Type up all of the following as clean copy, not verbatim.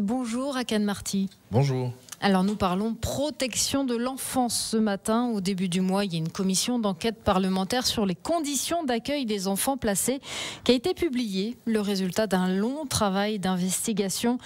Bonjour Akan Marty. Bonjour. Alors nous parlons protection de l'enfance ce matin. Au début du mois, il y a une commission d'enquête parlementaire sur les conditions d'accueil des enfants placés qui a été publiée. Le résultat d'un long travail d'investigation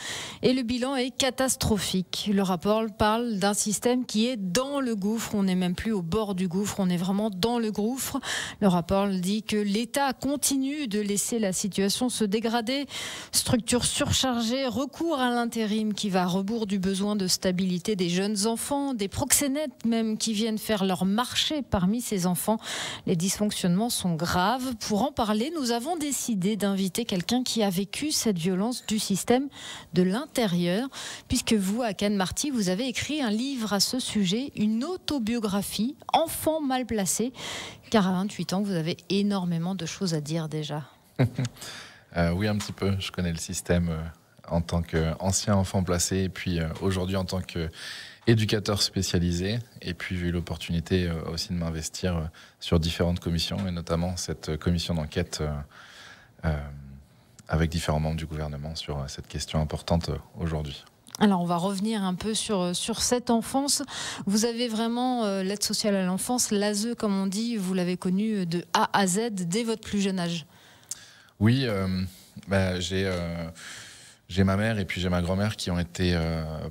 et le bilan est catastrophique. Le rapport parle d'un système qui est dans le gouffre. On n'est même plus au bord du gouffre, on est vraiment dans le gouffre. Le rapport dit que l'État continue de laisser la situation se dégrader. Structure surchargée, recours à l'intérim qui va à rebours du besoin de stabilité des jeunes enfants, des proxénètes même qui viennent faire leur marché parmi ces enfants. Les dysfonctionnements sont graves. Pour en parler, nous avons décidé d'inviter quelqu'un qui a vécu cette violence du système de l'intérieur, puisque vous, Akan Marty, vous avez écrit un livre à ce sujet, une autobiographie, Enfant mal placé, car à 28 ans, vous avez énormément de choses à dire déjà. Oui, un petit peu. Je connais le système en tant qu'ancien enfant placé et puis aujourd'hui en tant qu'éducateur spécialisé. Et puis j'ai eu l'opportunité aussi de m'investir sur différentes commissions et notamment cette commission d'enquête avec différents membres du gouvernement sur cette question importante aujourd'hui. Alors on va revenir un peu sur cette enfance. Vous avez vraiment l'aide sociale à l'enfance, l'ASE comme on dit, vous l'avez connue de A à Z dès votre plus jeune âge. Oui, j'ai ma mère et puis j'ai ma grand-mère qui ont été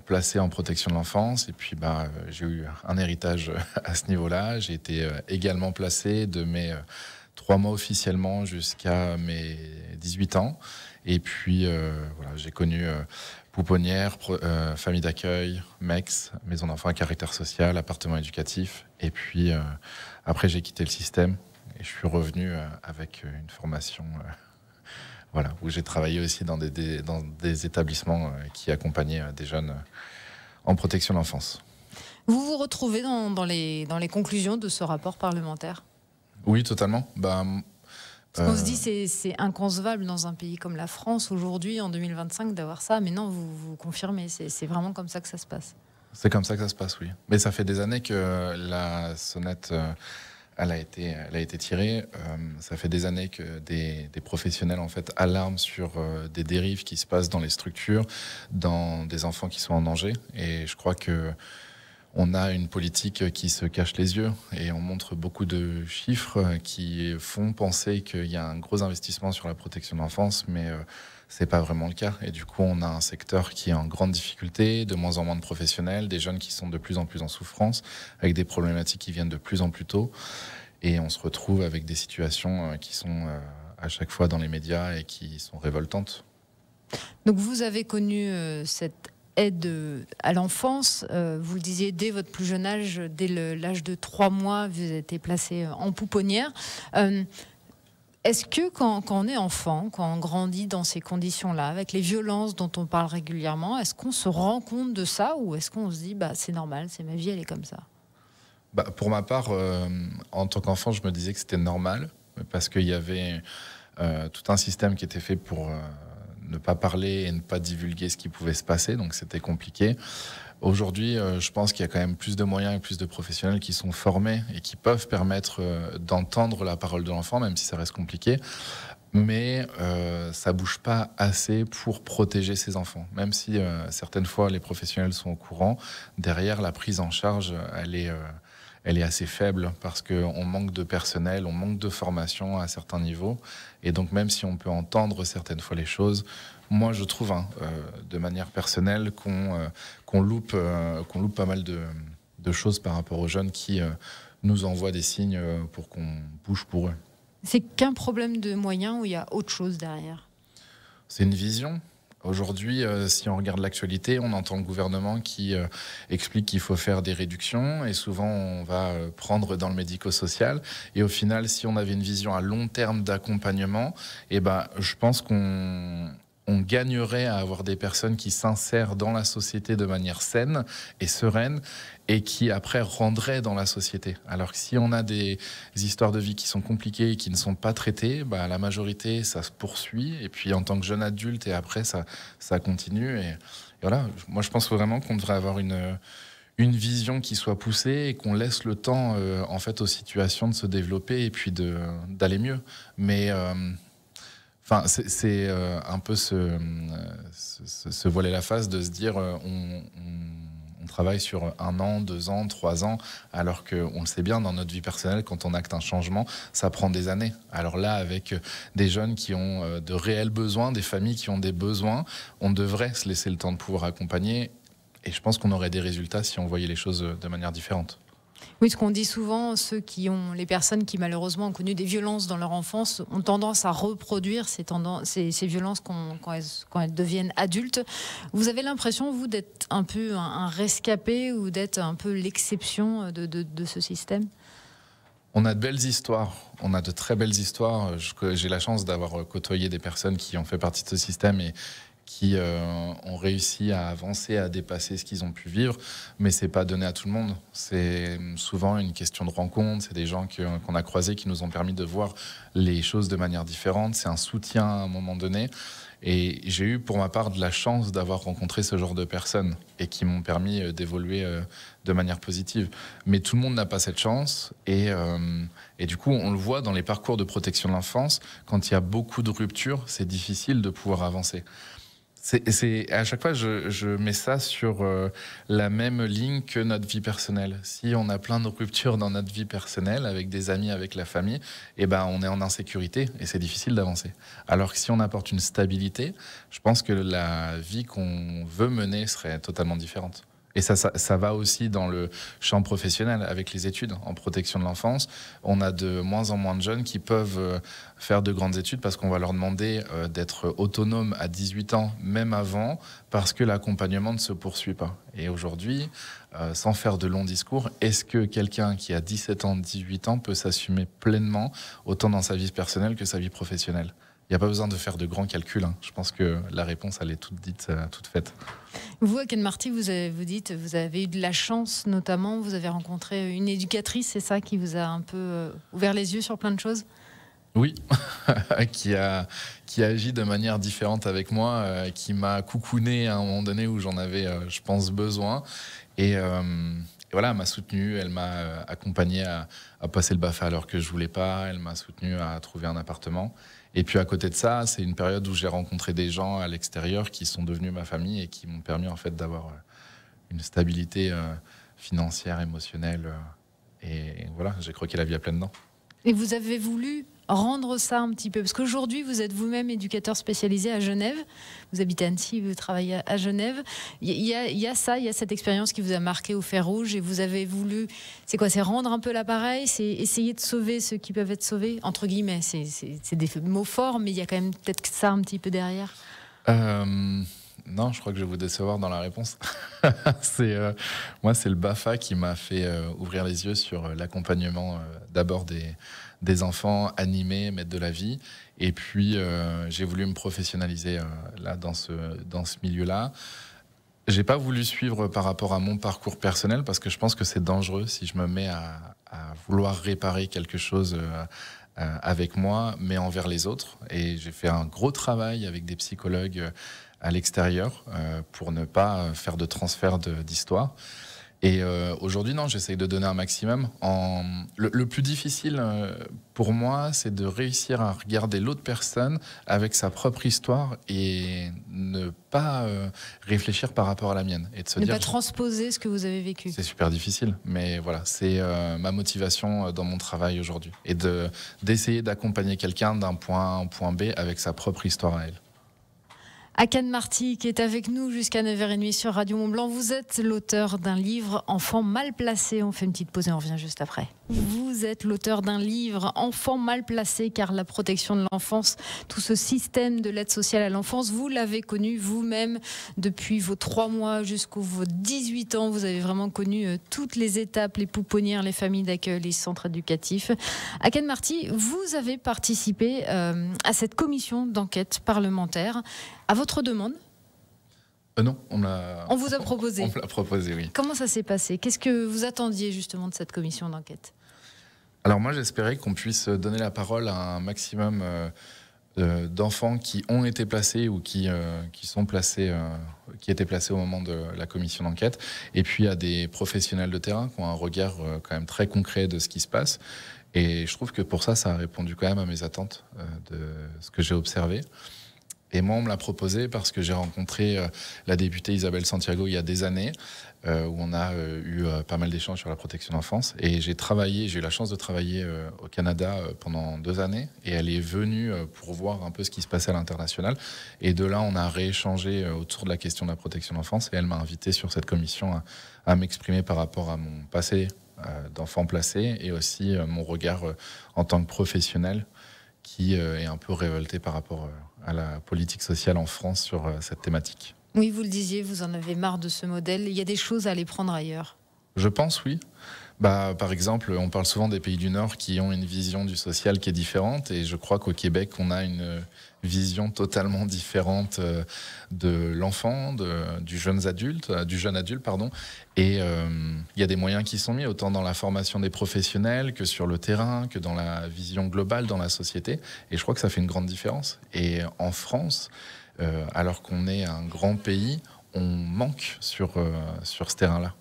placées en protection de l'enfance. Et puis j'ai eu un héritage à ce niveau-là. J'ai été également placé de mes 3 mois officiellement jusqu'à mes 18 ans. Et puis voilà, j'ai connu pouponnière, famille d'accueil, MEX, maison d'enfants à caractère social, appartement éducatif. Et puis après j'ai quitté le système et je suis revenu avec une formation... Voilà, où j'ai travaillé aussi dans des établissements qui accompagnaient des jeunes en protection de l'enfance. Vous vous retrouvez dans les conclusions de ce rapport parlementaire? Oui, totalement. Parce qu'on se dit c'est inconcevable dans un pays comme la France aujourd'hui, en 2025, d'avoir ça. Mais non, vous confirmez, c'est vraiment comme ça que ça se passe. C'est comme ça que ça se passe, oui. Mais ça fait des années que la sonnette... Elle a été tirée. Ça fait des années que des professionnels en fait alarment sur des dérives qui se passent dans les structures, dans des enfants qui sont en danger. Et je crois que on a une politique qui se cache les yeux et on montre beaucoup de chiffres qui font penser qu'il y a un gros investissement sur la protection de l'enfance, mais c'est pas vraiment le cas. Et du coup, on a un secteur qui est en grande difficulté, de moins en moins de professionnels, des jeunes qui sont de plus en plus en souffrance, avec des problématiques qui viennent de plus en plus tôt. Et on se retrouve avec des situations qui sont à chaque fois dans les médias et qui sont révoltantes. Donc vous avez connu cette aide à l'enfance, vous le disiez dès votre plus jeune âge, dès l'âge de 3 mois, vous avez été placé en pouponnière. Est-ce que quand on est enfant, quand on grandit dans ces conditions-là, avec les violences dont on parle régulièrement, est-ce qu'on se rend compte de ça ou est-ce qu'on se dit c'est normal, c'est ma vie, elle est comme ça? Pour ma part, en tant qu'enfant, je me disais que c'était normal parce qu'il y avait tout un système qui était fait pour ne pas parler et ne pas divulguer ce qui pouvait se passer, donc c'était compliqué. Aujourd'hui, je pense qu'il y a quand même plus de moyens et plus de professionnels qui sont formés et qui peuvent permettre d'entendre la parole de l'enfant, même si ça reste compliqué. Mais ça bouge pas assez pour protéger ces enfants. Même si certaines fois les professionnels sont au courant, derrière la prise en charge, elle est assez faible parce qu'on manque de personnel, on manque de formation à certains niveaux. Et donc même si on peut entendre certaines fois les choses, moi je trouve de manière personnelle qu'on loupe pas mal de choses par rapport aux jeunes qui nous envoient des signes pour qu'on bouge pour eux. C'est qu'un problème de moyens ou il y a autre chose derrière? C'est une vision. Aujourd'hui, si on regarde l'actualité, on entend le gouvernement qui explique qu'il faut faire des réductions et souvent on va prendre dans le médico-social. Et au final, si on avait une vision à long terme d'accompagnement, je pense qu'on gagnerait à avoir des personnes qui s'insèrent dans la société de manière saine et sereine et qui après rendraient dans la société. Alors que si on a des histoires de vie qui sont compliquées et qui ne sont pas traitées, la majorité ça se poursuit et puis en tant que jeune adulte et après ça continue et voilà. Moi je pense vraiment qu'on devrait avoir une vision qui soit poussée et qu'on laisse le temps en fait aux situations de se développer et puis d'aller mieux. Mais Enfin, c'est un peu se voiler la face de se dire on travaille sur 1 an, 2 ans, 3 ans, alors qu'on le sait bien, dans notre vie personnelle, quand on acte un changement, ça prend des années. Alors là, avec des jeunes qui ont de réels besoins, des familles qui ont des besoins, on devrait se laisser le temps de pouvoir accompagner. Et je pense qu'on aurait des résultats si on voyait les choses de manière différente. Oui, ce qu'on dit souvent, les personnes qui malheureusement ont connu des violences dans leur enfance ont tendance à reproduire ces violences quand elles deviennent adultes. Vous avez l'impression, vous, d'être un peu un rescapé ou d'être un peu l'exception de ce système ? On a de belles histoires, on a de très belles histoires. J'ai la chance d'avoir côtoyé des personnes qui ont fait partie de ce système et qui ont réussi à avancer, à dépasser ce qu'ils ont pu vivre, mais c'est pas donné à tout le monde. C'est souvent une question de rencontre, c'est des gens qu'on a croisés qui nous ont permis de voir les choses de manière différente, c'est un soutien à un moment donné. Et j'ai eu pour ma part de la chance d'avoir rencontré ce genre de personnes et qui m'ont permis d'évoluer de manière positive. Mais tout le monde n'a pas cette chance et du coup on le voit dans les parcours de protection de l'enfance, quand il y a beaucoup de ruptures, c'est difficile de pouvoir avancer. À chaque fois, je mets ça sur la même ligne que notre vie personnelle. Si on a plein de ruptures dans notre vie personnelle, avec des amis, avec la famille, eh ben, on est en insécurité et c'est difficile d'avancer. Alors que si on apporte une stabilité, je pense que la vie qu'on veut mener serait totalement différente. Et ça va aussi dans le champ professionnel avec les études en protection de l'enfance. On a de moins en moins de jeunes qui peuvent faire de grandes études parce qu'on va leur demander d'être autonomes à 18 ans, même avant, parce que l'accompagnement ne se poursuit pas. Et aujourd'hui, sans faire de longs discours, est-ce que quelqu'un qui a 17 ans, 18 ans peut s'assumer pleinement, autant dans sa vie personnelle que sa vie professionnelle ? Il n'y a pas besoin de faire de grands calculs. Je pense que la réponse, elle est toute dite, toute faite. Vous, Aken Marty, vous avez eu de la chance, notamment. Vous avez rencontré une éducatrice, c'est ça, qui vous a un peu ouvert les yeux sur plein de choses ? Oui, qui a agi de manière différente avec moi, qui m'a coucouné à un moment donné où j'en avais, je pense, besoin. Et voilà, elle m'a soutenu, elle m'a accompagné à passer le BAFA alors que je voulais pas, elle m'a soutenu à trouver un appartement. Et puis à côté de ça, c'est une période où j'ai rencontré des gens à l'extérieur qui sont devenus ma famille et qui m'ont permis en fait d'avoir une stabilité financière, émotionnelle. Et voilà, j'ai croqué la vie à pleines dents. Et vous avez voulu rendre ça un petit peu, parce qu'aujourd'hui vous êtes vous-même éducateur spécialisé à Genève, vous habitez à Annecy, vous travaillez à Genève, il y a cette expérience qui vous a marqué au fer rouge et vous avez voulu, c'est quoi, c'est rendre un peu l'appareil, c'est essayer de sauver ceux qui peuvent être sauvés, entre guillemets, c'est des mots forts, mais il y a quand même peut-être ça un petit peu derrière. Non, je crois que je vais vous décevoir dans la réponse. Moi, c'est le BAFA qui m'a fait ouvrir les yeux sur l'accompagnement d'abord des enfants animés, maîtres de la vie. Et puis, j'ai voulu me professionnaliser là, dans ce milieu-là. J'ai pas voulu suivre par rapport à mon parcours personnel parce que je pense que c'est dangereux si je me mets à vouloir réparer quelque chose avec moi, mais envers les autres. Et j'ai fait un gros travail avec des psychologues à l'extérieur pour ne pas faire de transfert d'histoire. Et aujourd'hui, non, j'essaye de donner un maximum. Le plus difficile pour moi, c'est de réussir à regarder l'autre personne avec sa propre histoire et ne pas réfléchir par rapport à la mienne. Et de se ne dire, pas transposer ce que vous avez vécu. C'est super difficile, mais voilà, c'est ma motivation dans mon travail aujourd'hui. Et d'essayer d'accompagner quelqu'un d'un point A à un point B avec sa propre histoire à elle. Aken Marty qui est avec nous jusqu'à 9h30 sur Radio Mont-Blanc. Vous êtes l'auteur d'un livre Enfants mal placés. On fait une petite pause et on revient juste après. Vous êtes l'auteur d'un livre Enfants mal placés, car la protection de l'enfance, tout ce système de l'aide sociale à l'enfance, vous l'avez connu vous-même depuis vos 3 mois jusqu'aux vos 18 ans. Vous avez vraiment connu toutes les étapes, les pouponnières, les familles d'accueil, les centres éducatifs. Aken Marty, vous avez participé à cette commission d'enquête parlementaire. À votre demande ? Non, on vous a proposé. On me l'a proposé, oui. Comment ça s'est passé ? Qu'est-ce que vous attendiez justement de cette commission d'enquête ? Alors moi, j'espérais qu'on puisse donner la parole à un maximum d'enfants qui ont été placés ou qui sont placés, qui étaient placés au moment de la commission d'enquête, et puis à des professionnels de terrain qui ont un regard quand même très concret de ce qui se passe. Et je trouve que pour ça, ça a répondu quand même à mes attentes de ce que j'ai observé. Et moi, on me l'a proposé parce que j'ai rencontré la députée Isabelle Santiago il y a des années, où on a eu pas mal d'échanges sur la protection de l'enfance. Et j'ai eu la chance de travailler au Canada pendant 2 années. Et elle est venue pour voir un peu ce qui se passait à l'international. Et de là, on a rééchangé autour de la question de la protection de l'enfance. Et elle m'a invité sur cette commission à m'exprimer par rapport à mon passé d'enfant placé et aussi mon regard en tant que professionnel qui est un peu révolté par rapport à la politique sociale en France sur cette thématique. Oui, vous le disiez, vous en avez marre de ce modèle. Il y a des choses à aller prendre ailleurs. Je pense, oui. Par exemple, on parle souvent des pays du Nord qui ont une vision du social qui est différente, et je crois qu'au Québec, on a une vision totalement différente de l'enfant, du jeune adulte, pardon. Et il y a des moyens qui sont mis, autant dans la formation des professionnels que sur le terrain, que dans la vision globale dans la société. Et je crois que ça fait une grande différence. Et en France, alors qu'on est un grand pays, on manque sur ce terrain-là.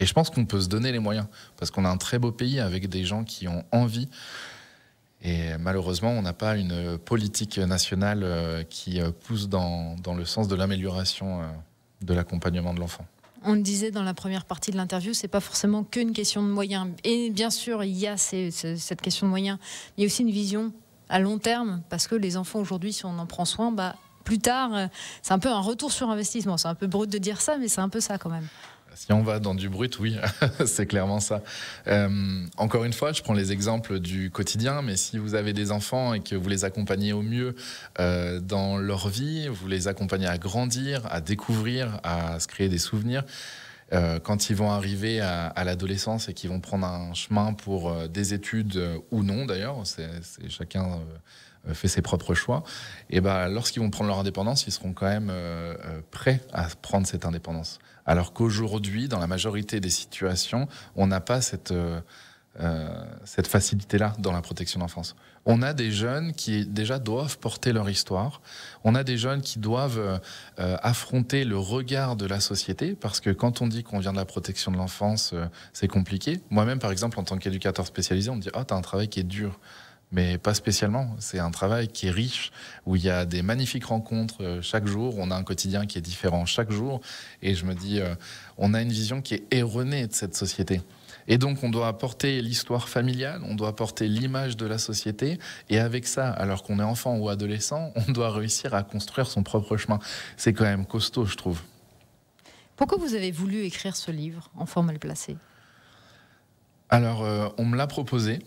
Et je pense qu'on peut se donner les moyens, parce qu'on a un très beau pays avec des gens qui ont envie. Et malheureusement, on n'a pas une politique nationale qui pousse dans le sens de l'amélioration de l'accompagnement de l'enfant. On le disait dans la première partie de l'interview, c'est pas forcément qu'une question de moyens. Et bien sûr, il y a cette question de moyens. Il y a aussi une vision à long terme, parce que les enfants aujourd'hui, si on en prend soin, plus tard, c'est un peu un retour sur investissement. C'est un peu brut de dire ça, mais c'est un peu ça quand même. Si on va dans du brut, oui, c'est clairement ça. Encore une fois, je prends les exemples du quotidien, mais si vous avez des enfants et que vous les accompagnez au mieux dans leur vie, vous les accompagnez à grandir, à découvrir, à se créer des souvenirs, quand ils vont arriver à l'adolescence et qu'ils vont prendre un chemin pour des études ou non d'ailleurs, chacun fait ses propres choix, et lorsqu'ils vont prendre leur indépendance, ils seront quand même prêts à prendre cette indépendance. Alors qu'aujourd'hui, dans la majorité des situations, on n'a pas cette facilité-là dans la protection d'enfance. On a des jeunes qui déjà doivent porter leur histoire. On a des jeunes qui doivent affronter le regard de la société, parce que quand on dit qu'on vient de la protection de l'enfance, c'est compliqué. Moi-même, par exemple, en tant qu'éducateur spécialisé, on me dit « Ah, t'as un travail qui est dur ». Mais pas spécialement. C'est un travail qui est riche, où il y a des magnifiques rencontres chaque jour. On a un quotidien qui est différent chaque jour. Et je me dis, on a une vision qui est erronée de cette société. Et donc, on doit apporter l'histoire familiale, on doit apporter l'image de la société. Et avec ça, alors qu'on est enfant ou adolescent, on doit réussir à construire son propre chemin. C'est quand même costaud, je trouve. Pourquoi vous avez voulu écrire ce livre, Enfant mal placé ? Alors, on me l'a proposé.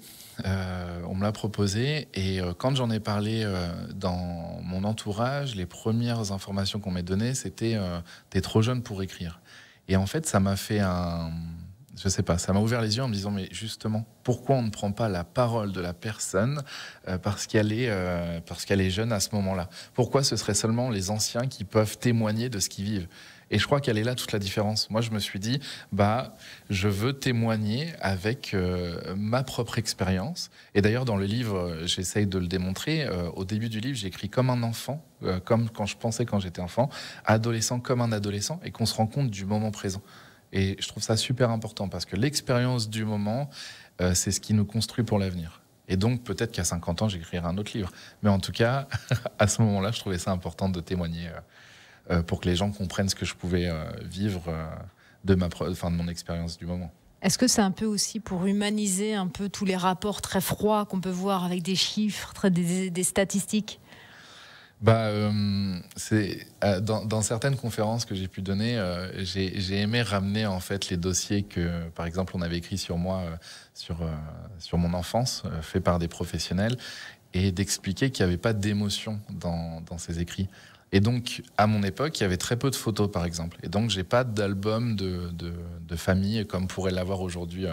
Et quand j'en ai parlé dans mon entourage, les premières informations qu'on m'a données, c'était t'es trop jeune pour écrire. Et en fait, ça m'a fait je sais pas, ça m'a ouvert les yeux en me disant mais justement, pourquoi on ne prend pas la parole de la personne parce qu'elle est jeune à ce moment-là? Pourquoi ce serait seulement les anciens qui peuvent témoigner de ce qu'ils vivent? Et je crois qu'elle est là toute la différence. Moi, je me suis dit, je veux témoigner avec ma propre expérience. Et d'ailleurs, dans le livre, j'essaye de le démontrer. Au début du livre, j'ai écrit comme un enfant, comme quand je pensais quand j'étais enfant, adolescent comme un adolescent, et qu'on se rend compte du moment présent. Et je trouve ça super important, parce que l'expérience du moment, c'est ce qui nous construit pour l'avenir. Et donc, peut-être qu'à 50 ans, j'écrirai un autre livre. Mais en tout cas, à ce moment-là, je trouvais ça important de témoigner pour que les gens comprennent ce que je pouvais vivre de mon expérience du moment. Est-ce que c'est un peu aussi pour humaniser un peu tous les rapports très froids qu'on peut voir avec des chiffres, des statistiques ? Dans certaines conférences que j'ai pu donner, j'ai aimé ramener en fait les dossiers que, par exemple, on avait écrits sur moi, sur mon enfance, faits par des professionnels, et d'expliquer qu'il n'y avait pas d'émotion dans ces écrits. Et donc, à mon époque, il y avait très peu de photos, par exemple. Et donc, j'ai pas d'album de famille comme pourrait l'avoir aujourd'hui.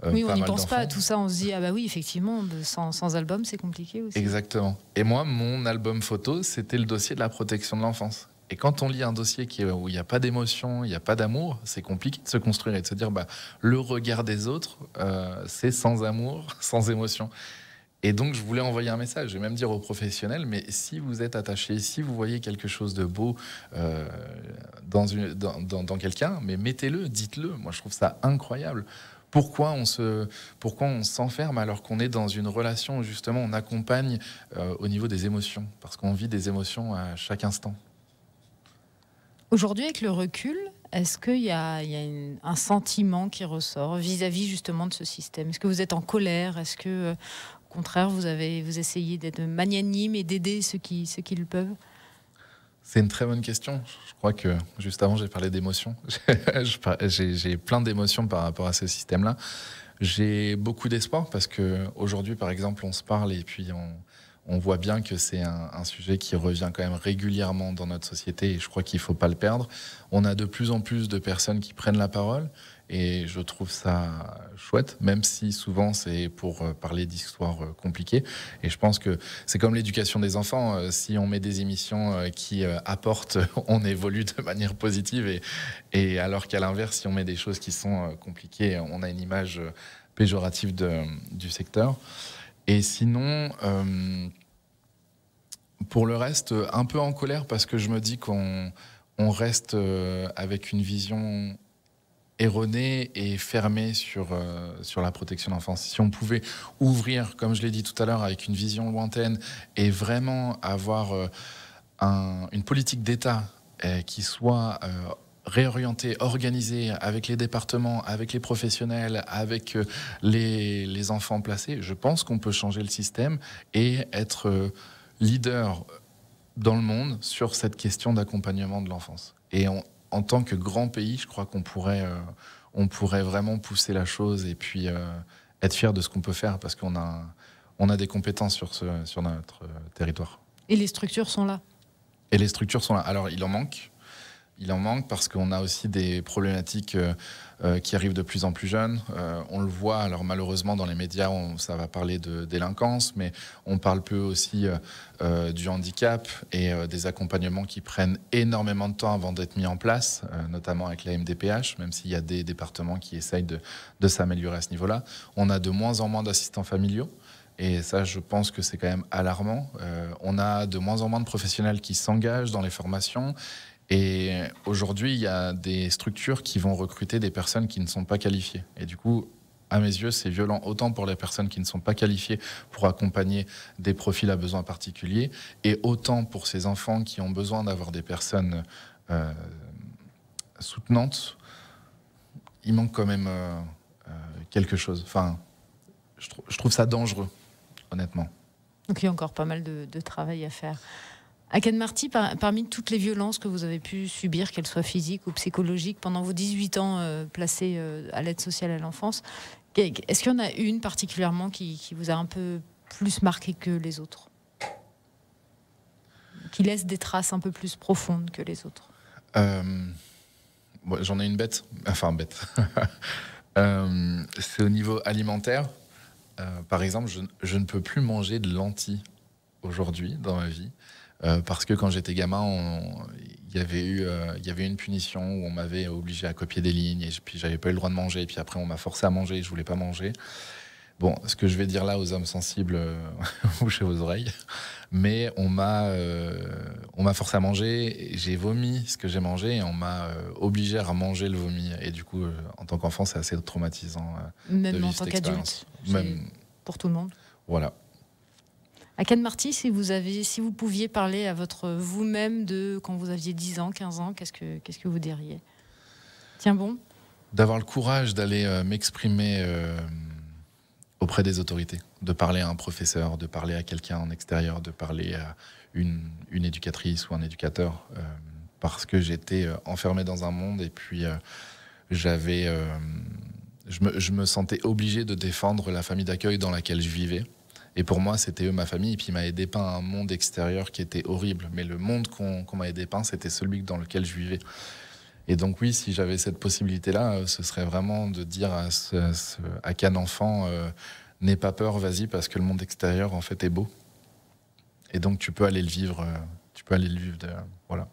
Oui, on n'y pense pas à tout ça. On se dit, ah bah oui, effectivement, sans album, c'est compliqué aussi. Exactement. Et moi, mon album photo, c'était le dossier de la protection de l'enfance. Et quand on lit un dossier où il n'y a pas d'émotion, il n'y a pas d'amour, c'est compliqué de se construire et de se dire, le regard des autres, c'est sans amour, sans émotion. Et donc, je voulais envoyer un message, et même dire aux professionnels, mais si vous êtes attaché, si vous voyez quelque chose de beau dans quelqu'un, mais mettez-le, dites-le. Moi, je trouve ça incroyable. Pourquoi on s'enferme alors qu'on est dans une relation où justement on accompagne au niveau des émotions, parce qu'on vit des émotions à chaque instant. Aujourd'hui, avec le recul, est-ce qu'il y a, un sentiment qui ressort vis-à-vis justement de ce système? Est-ce que vous êtes en colère? Est-ce que, au contraire, vous essayez d'être magnanime et d'aider ceux qui le peuvent? C'est une très bonne question. Je crois que juste avant, j'ai parlé d'émotions. J'ai plein d'émotions par rapport à ce système-là. J'ai beaucoup d'espoir parce qu'aujourd'hui, par exemple, on se parle et puis on voit bien que c'est un sujet qui revient quand même régulièrement dans notre société et je crois qu'il ne faut pas le perdre. On a de plus en plus de personnes qui prennent la parole et je trouve ça chouette, même si souvent c'est pour parler d'histoires compliquées. Et je pense que c'est comme l'éducation des enfants. Si on met des émissions qui apportent, on évolue de manière positive. Et alors qu'à l'inverse, si on met des choses qui sont compliquées, on a une image péjorative du secteur. Et sinon, pour le reste, un peu en colère parce que je me dis qu'on reste avec une vision erronée et fermée sur la protection de l'enfance. Si on pouvait ouvrir, comme je l'ai dit tout à l'heure, avec une vision lointaine et vraiment avoir une politique d'État qui soit réorientée, organisée avec les départements, avec les professionnels, avec les enfants placés, je pense qu'on peut changer le système et être leader dans le monde sur cette question d'accompagnement de l'enfance. Et en tant que grand pays, je crois qu'on pourrait vraiment pousser la chose et puis être fier de ce qu'on peut faire parce qu'on a des compétences sur notre territoire. Et les structures sont là. Et les structures sont là. Alors, il en manque. Il en manque parce qu'on a aussi des problématiques qui arrivent de plus en plus jeunes. On le voit, alors malheureusement dans les médias, ça va parler de délinquance, mais on parle peu aussi du handicap et des accompagnements qui prennent énormément de temps avant d'être mis en place, notamment avec la MDPH, même s'il y a des départements qui essayent de s'améliorer à ce niveau-là. On a de moins en moins d'assistants familiaux. Et ça, je pense que c'est quand même alarmant. On a de moins en moins de professionnels qui s'engagent dans les formations. Et aujourd'hui, il y a des structures qui vont recruter des personnes qui ne sont pas qualifiées. Et du coup, à mes yeux, c'est violent autant pour les personnes qui ne sont pas qualifiées pour accompagner des profils à besoins particuliers, et autant pour ces enfants qui ont besoin d'avoir des personnes soutenantes. Il manque quand même quelque chose. Enfin, je trouve ça dangereux, honnêtement. Donc il y a encore pas mal de travail à faire. Aken Marty, parmi toutes les violences que vous avez pu subir, qu'elles soient physiques ou psychologiques, pendant vos 18 ans placés à l'aide sociale à l'enfance, est-ce qu'il y en a une particulièrement qui vous a un peu plus marqué que les autres? Qui laisse des traces un peu plus profondes que les autres? J'en ai une bête. Enfin, bête. C'est au niveau alimentaire. Par exemple, je ne peux plus manger de lentilles aujourd'hui dans ma vie. Parce que quand j'étais gamin, il y avait eu une punition où on m'avait obligé à copier des lignes et puis j'avais pas eu le droit de manger. Et puis après, on m'a forcé à manger et je voulais pas manger. Bon, ce que je vais dire là aux hommes sensibles, bouchez vos oreilles. Mais on m'a forcé à manger. J'ai vomi ce que j'ai mangé et on m'a obligé à remanger le vomi. Et du coup, en tant qu'enfant, c'est assez traumatisant. Même en tant qu'adulte, pour tout le monde. Voilà. Aken Marty, si vous pouviez parler à votre vous-même de quand vous aviez 10 ans, 15 ans, qu'est-ce que vous diriez? Tiens bon. D'avoir le courage d'aller m'exprimer auprès des autorités, de parler à un professeur, de parler à quelqu'un en extérieur, de parler à une éducatrice ou un éducateur, parce que j'étais enfermé dans un monde et puis je me sentais obligé de défendre la famille d'accueil dans laquelle je vivais. Et pour moi, c'était eux ma famille. Et puis, ils m'avaient dépeint un monde extérieur qui était horrible. Mais le monde qu'on m'avait dépeint, c'était celui dans lequel je vivais. Et donc, oui, si j'avais cette possibilité-là, ce serait vraiment de dire à qu'un enfant, n'aie pas peur, vas-y, parce que le monde extérieur, en fait, est beau. Et donc, tu peux aller le vivre. Voilà.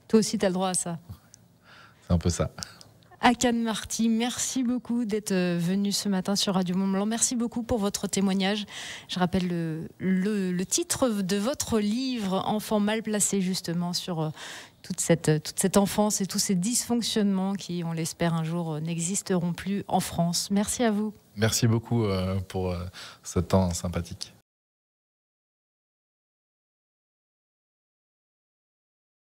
Toi aussi, tu as le droit à ça. C'est un peu ça. Akan Marty, merci beaucoup d'être venu ce matin sur Radio Mont-Blanc. Merci beaucoup pour votre témoignage. Je rappelle le titre de votre livre, Enfants mal placés, justement, sur toute cette enfance et tous ces dysfonctionnements qui, on l'espère un jour, n'existeront plus en France. Merci à vous. Merci beaucoup pour ce temps sympathique.